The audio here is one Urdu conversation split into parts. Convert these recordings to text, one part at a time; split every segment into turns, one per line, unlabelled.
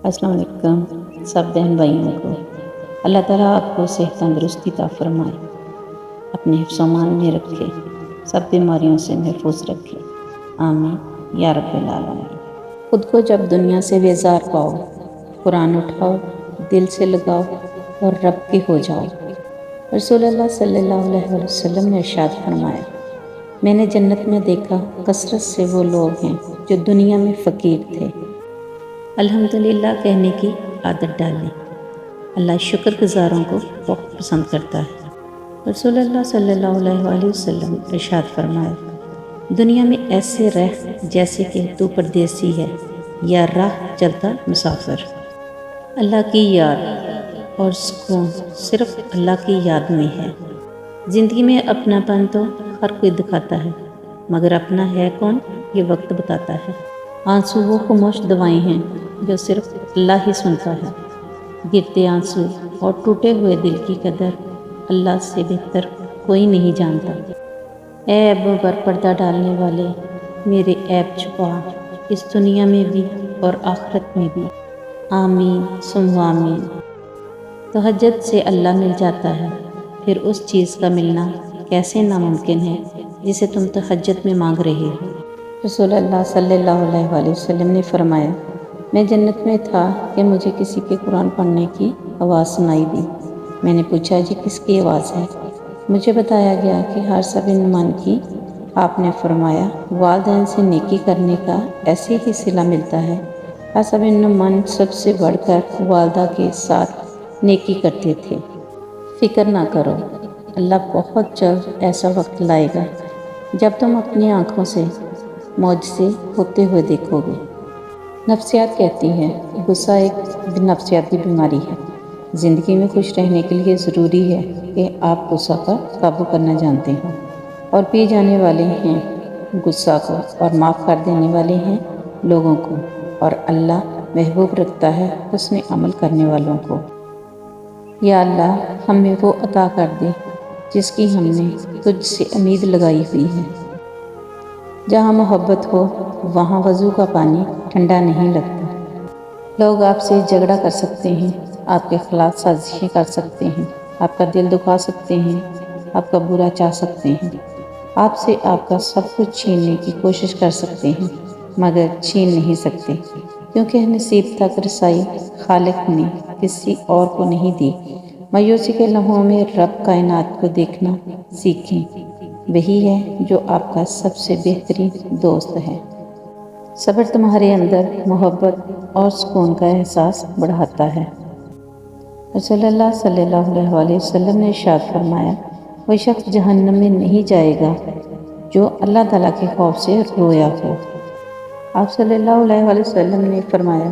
السلام علیکم سب بہن بھائیوں کو اللہ تعالیٰ آپ کو صحت تندرستی عطا فرمائے، اپنے حفظ و امان میں رکھے، سب بیماریوں سے محفوظ رکھے، آمین یا رب العالمین۔ خود کو جب دنیا سے بیزار پاؤ، قرآن اٹھاؤ، دل سے لگاؤ اور رب کے ہو جاؤ۔ رسول اللہ صلی اللہ علیہ وسلم نے ارشاد فرمایا، میں نے جنت میں دیکھا کثرت سے وہ لوگ ہیں جو دنیا میں فقیر تھے، الحمدللہ کہنے کی عادت ڈالیں۔ اللہ شکر گزاروں کو بہت پسند کرتا ہے۔ رسول اللہ صلی اللہ علیہ وسلم ارشاد فرمایا، دنیا میں ایسے رہ جیسے کہ تو پردیسی ہے یا راہ چلتا مسافر۔ اللہ کی یاد اور سکون صرف اللہ کی یاد میں ہے۔ زندگی میں اپنا پن تو ہر کوئی دکھاتا ہے، مگر اپنا ہے کون یہ وقت بتاتا ہے۔ آنسو وہ خاموش دوائیں ہیں جو صرف اللہ ہی سنتا ہے۔ گرتے آنسو اور ٹوٹے ہوئے دل کی قدر اللہ سے بہتر کوئی نہیں جانتا۔ اے عیبوں پر پردہ ڈالنے والے، میرے عیب چھپا اس دنیا میں بھی اور آخرت میں بھی، آمین ثم آمین۔ تہجد سے اللہ مل جاتا ہے، پھر اس چیز کا ملنا کیسے ناممکن ہے جسے تم تہجد میں مانگ رہے ہو۔ رسول اللہ صلی اللہ علیہ وسلم نے فرمایا، میں جنت میں تھا کہ مجھے کسی کے قرآن پڑھنے کی آواز سنائی دی۔ میں نے پوچھا جی کس کی آواز ہے؟ مجھے بتایا گیا کہ حارثہ بن نعمان کی۔ آپ نے فرمایا، والدین سے نیکی کرنے کا ایسے ہی صلہ ملتا ہے۔ حارثہ بن نعمان سب سے بڑھ کر والدہ کے ساتھ نیکی کرتے تھے۔ فکر نہ کرو، اللہ بہت جلد ایسا وقت لائے گا جب تم اپنی آنکھوں سے معجزے ہوتے ہوئے دیکھو گے۔ نفسیات کہتی ہے، غصہ ایک نفسیاتی بیماری ہے۔ زندگی میں خوش رہنے کے لیے ضروری ہے کہ آپ غصہ پر قابو کرنا جانتے ہوں اور پی جانے والے ہیں غصہ کو اور معاف کر دینے والے ہیں لوگوں کو، اور اللہ محبوب رکھتا ہے حسن عمل کرنے والوں کو۔ یا اللہ ہمیں وہ عطا کر دے جس کی ہم نے تجھ سے امید لگائی ہوئی ہے۔ جہاں محبت ہو وہاں وضو کا پانی ٹھنڈا نہیں لگتا۔ لوگ آپ سے جھگڑا کر سکتے ہیں، آپ کے خلاف سازشیں کر سکتے ہیں، آپ کا دل دکھا سکتے ہیں، آپ کا برا چاہ سکتے ہیں، آپ سے آپ کا سب کچھ چھیننے کی کوشش کر سکتے ہیں، مگر چھین نہیں سکتے، کیونکہ نصیب تک رسائی خالق نے کسی اور کو نہیں دی۔ مایوسی کے لمحوں میں رب کائنات کو دیکھنا سیکھیں، وہی ہے جو آپ کا سب سے بہترین دوست ہے۔ صبر تمہارے اندر محبت اور سکون کا احساس بڑھاتا ہے۔ رسول اللہ صلی اللہ علیہ وسلم نے ارشاد فرمایا، وہ شخص جہنم میں نہیں جائے گا جو اللہ تعالیٰ کے خوف سے رویا ہو۔ آپ صلی اللہ علیہ وسلم نے فرمایا،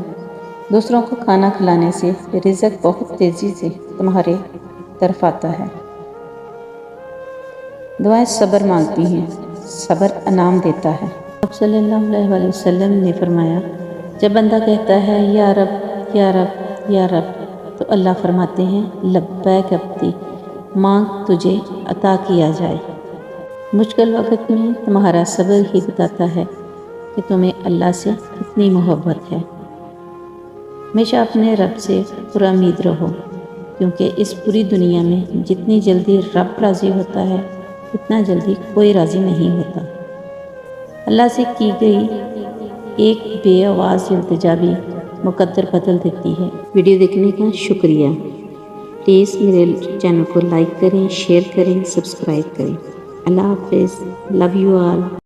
دوسروں کو کھانا کھلانے سے رزق بہت تیزی سے تمہارے طرف آتا ہے۔ دعائیں صبر مانگتی ہیں، صبر انعام دیتا ہے۔ آپ صلی اللہ علیہ وسلم نے فرمایا، جب بندہ کہتا ہے یا رب یا رب یا رب، تو اللہ فرماتے ہیں لبیک عبدی، مانگ تجھے عطا کیا جائے۔ مشکل وقت میں تمہارا صبر ہی بتاتا ہے کہ تمہیں اللہ سے کتنی محبت ہے۔ ہمیشہ اپنے رب سے پر امید رہو، کیونکہ اس پوری دنیا میں جتنی جلدی رب راضی ہوتا ہے اتنا جلدی کوئی راضی نہیں ہوتا۔ اللہ سے کی گئی ایک بے آواز التجا بھی مقدر بدل دیتی ہے۔ ویڈیو دیکھنے کا شکریہ۔ پلیز میرے چینل کو لائک کریں، شیئر کریں، سبسکرائب کریں۔ اللہ حافظ۔ Love you all.